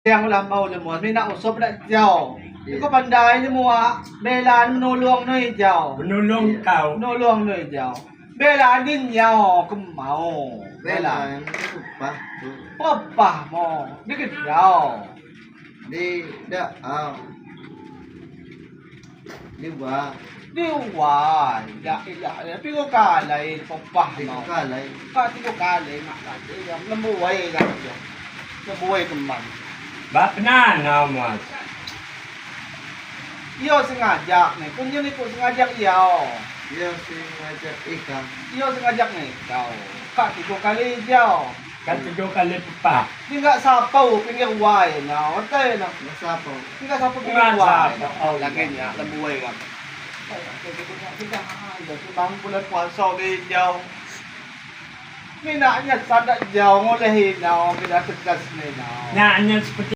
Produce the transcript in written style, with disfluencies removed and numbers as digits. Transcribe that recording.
Yang ulam ulam mo, may nausap na jaw. Di ko panday ni mo belan nulong no jaw. Menulong kau. Nulong no jaw. Belan din yaw kumau. Belan. Lupa. Papa mo, dikit jaw. Di Di ba? Diway, ya, pigo kalay, papa Di ko mo. kalay. Pati ko kalay, makati, lambuhay ka jo. Lambuhay keman. Bak na namas. Iyo sengajak nih, kung yun ito sengajak iyo. Yung ngajak ikan. Iyo sengajak nih, jaw. Pati ko kalay jaw. Katigo kali pa. Di nggak sapaw, pinggir way na. Otay na. Nasapaw. Di nggak sapaw pinggir Nggak way. sapaw. Lagi niya, lambuhay ka. Bang bulan puasa di jaw. Minaknya sada jaw, ngulehin na, pinategas na. Na anya seperti